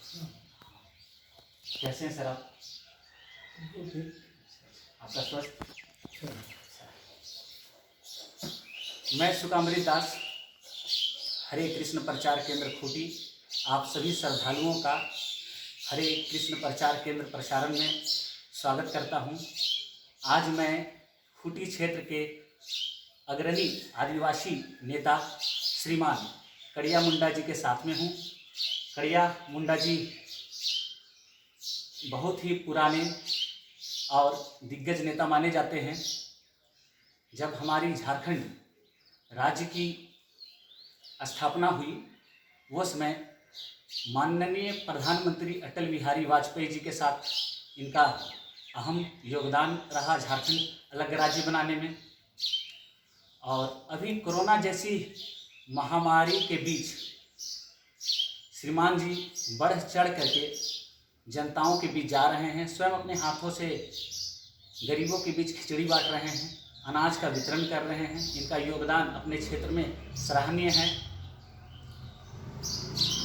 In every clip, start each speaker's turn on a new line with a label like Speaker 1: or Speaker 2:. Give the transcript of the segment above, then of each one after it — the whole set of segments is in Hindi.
Speaker 1: कैसे हैं सर आप? आपका स्वस्थ? मैं सुकामृत दास, हरे कृष्ण प्रचार केंद्र खूंटी, आप सभी श्रद्धालुओं का हरे कृष्ण प्रचार केंद्र प्रसारण में स्वागत करता हूं। आज मैं खूंटी क्षेत्र के अग्रणी आदिवासी नेता श्रीमान कड़िया मुंडा जी के साथ में हूं। कड़िया मुंडा जी बहुत ही पुराने और दिग्गज नेता माने जाते हैं। जब हमारी झारखंड राज्य की स्थापना हुई वो समय माननीय प्रधानमंत्री अटल बिहारी वाजपेयी जी के साथ इनका अहम योगदान रहा झारखंड अलग राज्य बनाने में। और अभी कोरोना जैसी महामारी के बीच श्रीमान जी बढ़ चढ़ करके जनताओं के बीच जा रहे हैं। स्वयं अपने हाथों से गरीबों के बीच खिचड़ी बांट रहे हैं, अनाज का वितरण कर रहे हैं। इनका योगदान अपने क्षेत्र में सराहनीय है।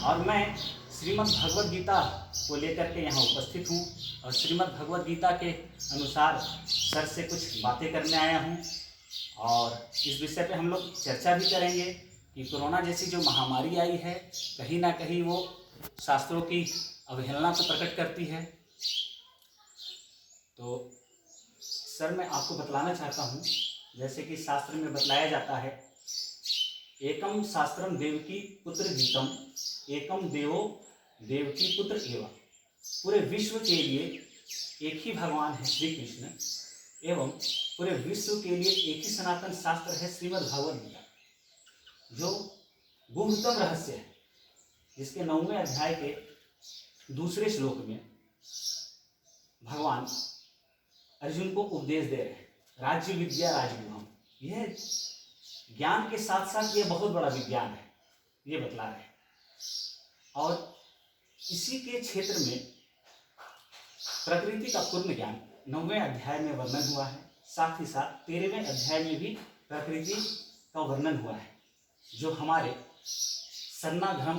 Speaker 1: और मैं श्रीमद् भगवद गीता को लेकर के यहाँ उपस्थित हूँ और श्रीमद् भगवद गीता के अनुसार सर से कुछ बातें करने आया हूँ। और इस विषय पे हम लोग चर्चा भी करेंगे कि कोरोना जैसी जो महामारी आई है कहीं ना कहीं वो शास्त्रों की अवहेलना को प्रकट करती है। तो सर मैं आपको बतलाना चाहता हूँ, जैसे कि शास्त्र में बतलाया जाता है, एकम शास्त्रम देवकी पुत्र गीतम, एकम देवो देवकी पुत्र एवं। पूरे विश्व के लिए एक ही भगवान है श्री कृष्ण एवं पूरे विश्व के लिए एक ही सनातन शास्त्र है श्रीमद् भगवद गीता, जो गुह्यतम रहस्य है, जिसके 9वें अध्याय के दूसरे श्लोक में भगवान अर्जुन को उपदेश दे रहे हैं, राज्य विद्या राजगुहम। यह ज्ञान के साथ साथ यह बहुत बड़ा विज्ञान है, ये बतला रहे हैं। और इसी के क्षेत्र में प्रकृति का पूर्ण ज्ञान 9वें अध्याय में वर्णन हुआ है। साथ ही साथ 13वें अध्याय में भी प्रकृति का वर्णन हुआ है, जो हमारे सरना धर्म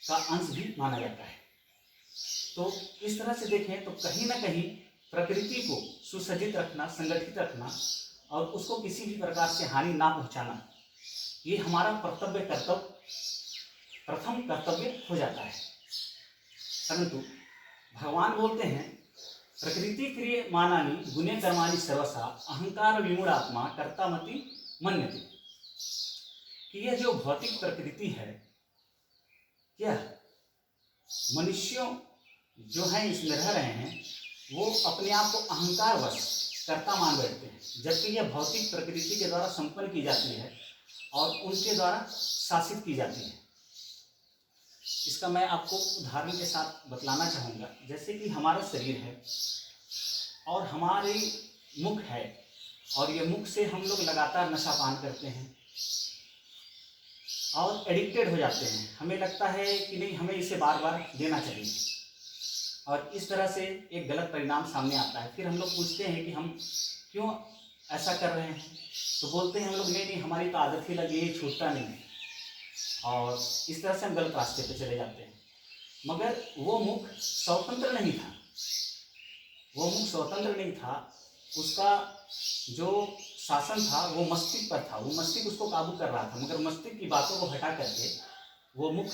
Speaker 1: का अंश भी माना जाता है। तो इस तरह से देखें तो कहीं ना कहीं प्रकृति को सुसज्जित रखना, संगठित रखना और उसको किसी भी प्रकार से हानि ना पहुंचाना, ये हमारा प्रथम कर्तव्य हो जाता है। परंतु भगवान बोलते हैं, प्रकृति क्रिय मानानी गुणे कर्माणि सर्वसा अहंकार विमूढ़ात्मा कर्तामति मन्यते, कि यह जो भौतिक प्रकृति है, यह मनुष्यों जो हैं इसमें रह रहे हैं वो अपने आप को अहंकार वश कर्ता मान बैठते हैं, जबकि यह भौतिक प्रकृति के द्वारा संपन्न की जाती है और उनके द्वारा शासित की जाती है। इसका मैं आपको उदाहरण के साथ बतलाना चाहूँगा। जैसे कि हमारा शरीर है और हमारी मुख है, और ये मुख से हम लोग लगातार नशा पान करते हैं और एडिक्टेड हो जाते हैं। हमें लगता है कि नहीं, हमें इसे बार बार लेना चाहिए और इस तरह से एक गलत परिणाम सामने आता है। फिर हम लोग पूछते हैं कि हम क्यों ऐसा कर रहे हैं, तो बोलते हैं हम लोग, नहीं हमारी तो आदत ही लगी है, छूटता नहीं है। और इस तरह से हम गलत रास्ते पे चले जाते हैं। मगर वो मुख स्वतंत्र नहीं था, उसका जो शासन था वो मस्तिष्क पर था, वो मस्तिष्क उसको काबू कर रहा था। मगर मस्तिष्क की बातों को हटा करके वो मुख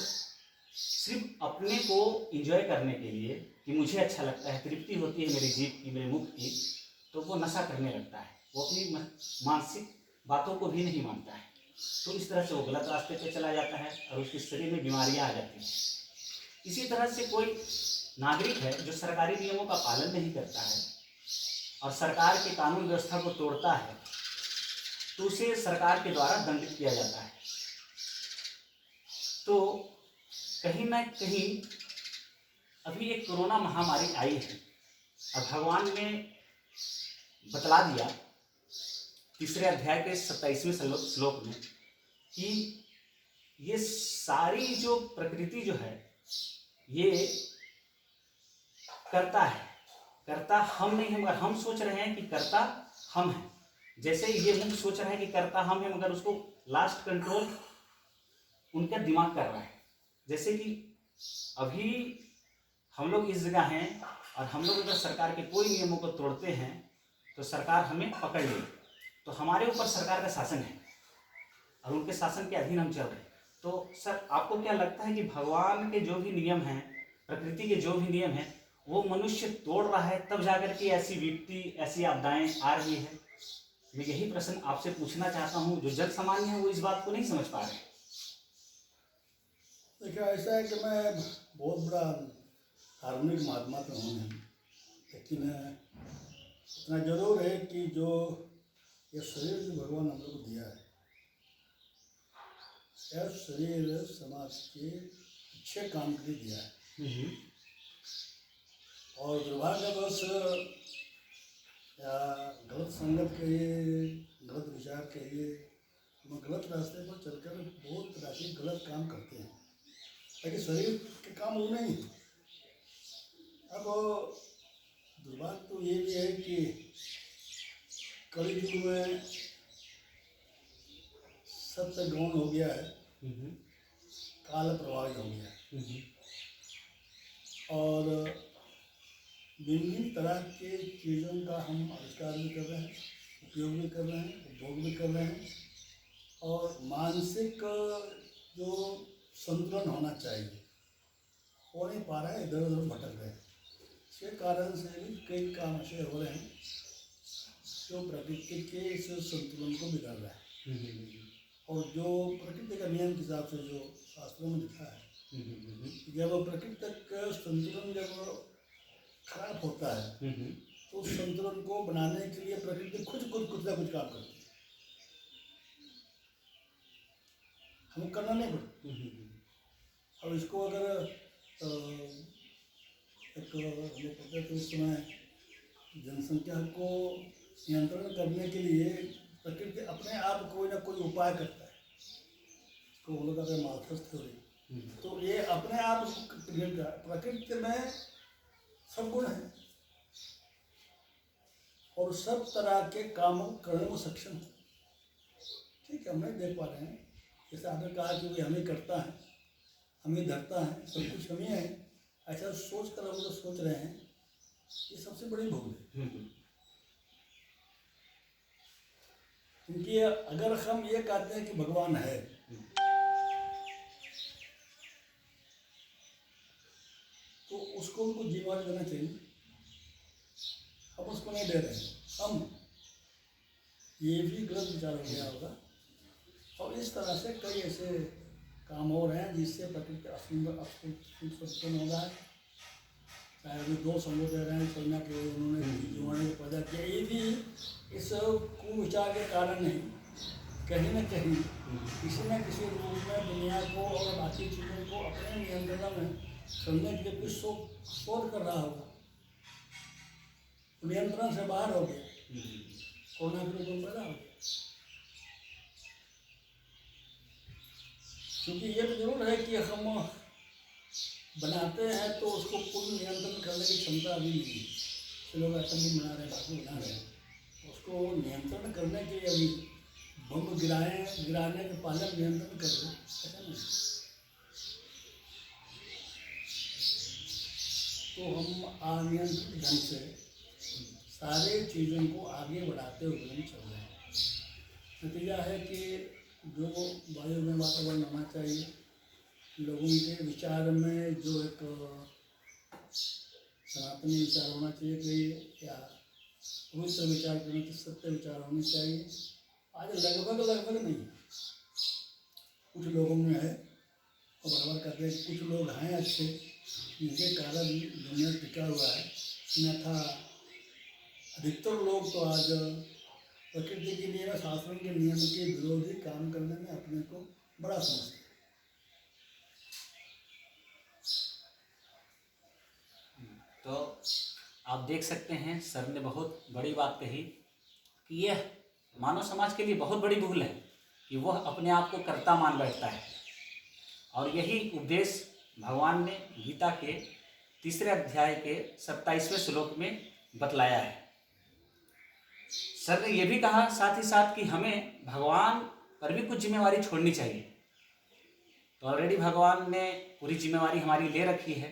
Speaker 1: सिर्फ अपने को एंजॉय करने के लिए, कि मुझे अच्छा लगता है, तृप्ति होती है मेरी जीभ की, मेरे मुख की, तो वो नशा करने लगता है। वो अपनी मानसिक बातों को भी नहीं मानता है। तो इस तरह से वो गलत रास्ते पे चला जाता है और उसके शरीर में बीमारियां आ जाती हैं। इसी तरह से कोई नागरिक है जो सरकारी नियमों का पालन नहीं करता है और सरकार के कानून व्यवस्था को तोड़ता है, तो उसे सरकार के द्वारा दंडित किया जाता है। तो कहीं ना कहीं अभी एक कोरोना महामारी आई है और भगवान ने बतला दिया 3 अध्याय के 27वें श्लोक में कि ये सारी जो प्रकृति जो है ये कर्ता है, कर्ता हम नहीं है। मगर हम सोच रहे हैं कि कर्ता हम हैं। जैसे ये मुख सोच रहा है कि कर्ता हम हैं, मगर उसको लास्ट कंट्रोल उनका दिमाग कर रहा है। जैसे कि अभी हम लोग इस जगह हैं और हम लोग अगर सरकार के कोई नियमों को तोड़ते हैं तो सरकार हमें पकड़ ले, तो हमारे ऊपर सरकार का शासन है और उनके शासन के अधीन हम चल रहे हैं। तो सर आपको क्या लगता है कि भगवान के जो भी नियम हैं, प्रकृति के जो भी नियम हैं, वो मनुष्य तोड़ रहा है तब जाकर के ऐसी विपत्ति, ऐसी आपदाएं आ रही है? मैं यही प्रश्न आपसे पूछना चाहता हूँ। जो जन सामान्य है वो इस बात को नहीं समझ पा रहे।
Speaker 2: देखिए, ऐसा है कि मैं बहुत बड़ा धार्मिक महात्मा तो हूँ नहीं, लेकिन इतना जरूर है कि जो ये शरीर जो भगवान हम लोग को दिया है, यह शरीर समाज के अच्छे काम के लिए दिया है। और दुर्भाग्यवश या गलत संगत कहिए, गलत विचार कहिए, हम गलत रास्ते पर चलकर बहुत तरह के गलत काम करते हैं, ताकि शरीर के काम वो नहीं। अब दुर्भाग्य तो ये भी है कि कलि युग में सत्य गौण हो गया है, काल प्रवाही हो गया है, और विभिन्न तरह के चीज़ों का हम आविष्कार भी कर रहे हैं, उपयोग भी कर रहे हैं, उपभोग भी कर रहे हैं, और मानसिक जो संतुलन होना चाहिए हो नहीं पा रहा है, इधर उधर भटक रहे हैं। इसके कारण से भी कई काम ऐसे हो रहे हैं जो प्रकृति के इस संतुलन को बिगाड़ रहा है। और जो प्रकृति का नियम के हिसाब से जो शास्त्रों में लिखा है, जब प्रकृति का संतुलन जब खराब होता है तो उस संतुलन को बनाने के लिए प्रकृति कुछ ना कुछ काम करती है, हम करना नहीं पड़ता। अब इसको अगर एक हमें पता है तो उस समय जनसंख्या को नियंत्रण करने के लिए प्रकृति अपने आप कोई ना कोई उपाय करता है, इसको हम लोग कहते हैं माल्थस थ्योरी। तो ये अपने आप प्रकृति में सब गुण है और सब तरह के कामों करने में सक्षम है। ठीक है, हम नहीं देख पा रहे हैं, जैसे आपने कहा कि वही हमें करता है, हमें धरता है, सब कुछ हमें है, ऐसा सोच कर हम लोग सोच रहे हैं, ये सबसे बड़ी भूल है। क्योंकि अगर हम ये कहते हैं कि भगवान है तो उसको उनको जीवन देना चाहिए, हम उसको नहीं दे रहे हैं। हम ये भी गलत विचार हो गया होगा, और इस तरह से कई ऐसे काम हो रहे हैं जिससे प्रकृति असंतुलन हो रहा है। चाहे अभी 2 समूह दे रहे हैं चलना के, उन्होंने जीवाणु को पैदा किया, ये भी इस कुविचार के कारण नहीं, कहीं न कहीं किसी न किसी रूप में दुनिया को और बाकी चीज़ों को अपने नियंत्रण में करने के लिए कुछ शोध कर रहा होगा, नियंत्रण से बाहर हो गया, कोरोना के रूप में पैदा हो गया। क्योंकि ये तो जरूर है कि हम बनाते हैं तो उसको पूर्ण नियंत्रण करने की क्षमता अभी नहीं है। लोग असेंबली बना रहे हैं, बाकी बना रहे हैं, उसको नियंत्रण करने के लिए अभी बम गिराने के पहले नियंत्रण कर रहे हैं, ऐसा नहीं। तो हम अनियंत्रित ढंग से सारे चीज़ों को आगे बढ़ाते हुए हम चल रहे हैं। नतीजा है कि जो वायु में वातावरण होना चाहिए, लोगों के विचार में जो एक सनातनी विचार होना चाहिए कि या पवित्र विचार करने की सत्य विचार होने चाहिए, आज लगभग नहीं, कुछ लोगों में है। और बराबर कहते हैं कुछ लोग हैं अच्छे जिनके कारण दुनिया टिका हुआ है, अन्यथा अधिकतर लोग तो आज प्रकृति के नियम, शास्त्रों के नियम के विरोधी काम करने में अपने को बड़ा समझते हैं।
Speaker 1: तो आप देख सकते हैं सर ने बहुत बड़ी बात कही कि यह मानव समाज के लिए बहुत बड़ी भूल है कि वह अपने आप को कर्ता मान बैठता है, और यही उपदेश भगवान ने गीता के 3 अध्याय के 27वें श्लोक में बतलाया है। सर ने यह भी कहा साथ ही साथ कि हमें भगवान पर भी कुछ जिम्मेवारी छोड़नी चाहिए। तो तो ऑलरेडी भगवान ने पूरी जिम्मेवारी हमारी ले रखी है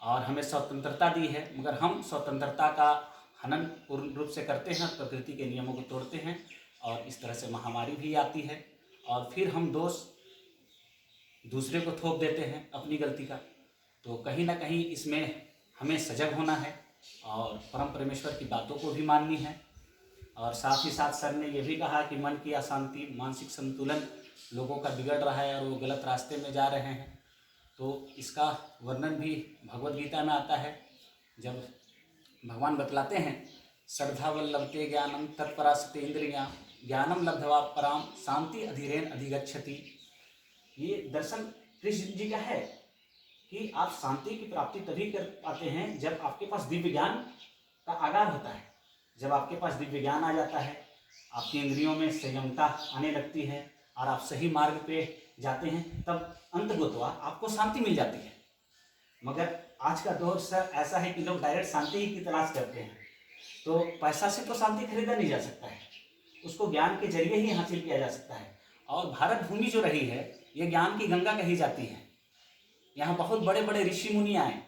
Speaker 1: और हमें स्वतंत्रता दी है, मगर हम स्वतंत्रता का हनन पूर्ण रूप से करते हैं, प्रकृति के नियमों को तोड़ते हैं और इस तरह से महामारी भी आती है और फिर हम दोष दूसरे को थोप देते हैं अपनी गलती का। तो कहीं ना कहीं इसमें हमें सजग होना है और परम परमेश्वर की बातों को भी माननी है। और साथ ही साथ सर ने यह भी कहा कि मन की अशांति, मानसिक संतुलन लोगों का बिगड़ रहा है और वो गलत रास्ते में जा रहे हैं। तो इसका वर्णन भी भगवद गीता में आता है, जब भगवान बतलाते हैं श्रद्धावल्लभते ज्ञानम तत्परासते इंद्रियां ज्ञानम लब्धवा पराम शांति अधीरेण अधिगच्छति। ये दर्शन कृष्ण जी का है कि आप शांति की प्राप्ति तभी कर पाते हैं जब आपके पास दिव्य ज्ञान का आगार होता है। जब आपके पास दिव्य ज्ञान आ जाता है, आपकी इंद्रियों में संयमता आने लगती है और आप सही मार्ग पे जाते हैं, तब अंतगतवा आपको शांति मिल जाती है। मगर आज का दौर सर ऐसा है कि लोग डायरेक्ट शांति ही की तलाश करते हैं। तो पैसा से तो शांति खरीदा नहीं जा सकता है, उसको ज्ञान के जरिए ही हासिल किया जा सकता है। और भारत भूमि जो रही है ये ज्ञान की गंगा कही जाती है। यहाँ बहुत बड़े बड़े ऋषि मुनि आए,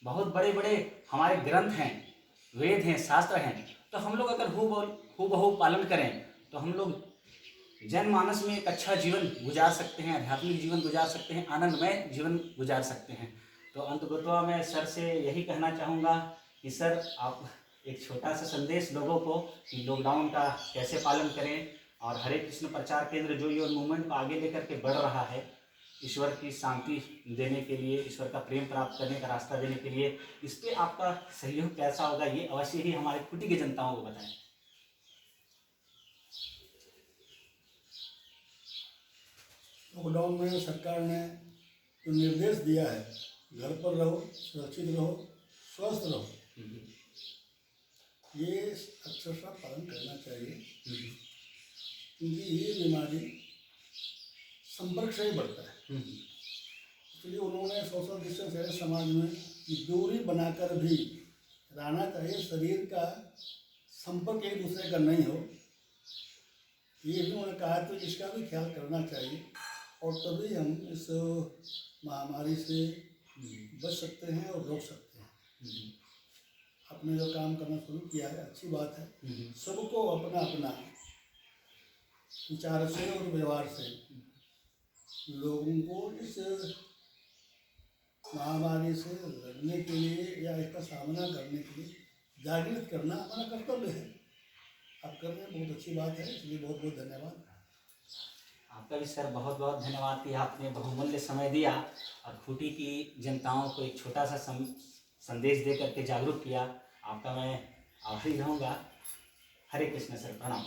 Speaker 1: बहुत बड़े बड़े हमारे ग्रंथ हैं, वेद हैं, शास्त्र हैं। तो हम लोग अगर हूबहू पालन करें तो हम लोग जनमानस में एक अच्छा जीवन गुजार सकते हैं, आध्यात्मिक जीवन गुजार सकते हैं, आनंदमय जीवन गुजार सकते हैं। तो अंतगतवा मैं सर से यही कहना चाहूँगा कि सर आप एक छोटा सा संदेश लोगों को कि लॉकडाउन का कैसे पालन करें और हरे कृष्ण प्रचार केंद्र जो ये मूवमेंट को आगे लेकर के बढ़ रहा है, ईश्वर की शांति देने के लिए, ईश्वर का प्रेम प्राप्त करने का रास्ता देने के लिए, इस पर आपका सहयोग कैसा होगा ये अवश्य ही हमारे खूंटी की जनताओं को बताएं।
Speaker 2: लॉकडाउन में सरकार ने जो निर्देश दिया है, घर पर रहो, सुरक्षित रहो, स्वस्थ रहो, ये अक्षरशः पालन करना चाहिए, क्योंकि ये बीमारी संपर्क से ही बढ़ता है। इसलिए उन्होंने सोशल डिस्टेंस है समाज में दूरी बनाकर भी रहना चाहिए, शरीर का संपर्क एक दूसरे का नहीं हो, ये भी उन्होंने कहा। तो इसका भी ख्याल करना चाहिए और तभी हम इस महामारी से बच सकते हैं और रोक सकते हैं। आपने जो काम करना शुरू किया है अच्छी बात है। सबको अपना अपना विचार से और व्यवहार से लोगों को इस महामारी से लड़ने के लिए या इसका सामना करने के लिए जागृत करना हमारा कर्तव्य है। आप कर रहे हैं, बहुत अच्छी बात है, इसलिए बहुत बहुत धन्यवाद।
Speaker 1: आपका भी सर बहुत बहुत धन्यवाद कि आपने बहुमूल्य समय दिया और खूंटी की जनताओं को एक छोटा सा संदेश दे करके जागरूक किया। आपका मैं आभारी रहूँगा। हरे कृष्ण सर, प्रणाम।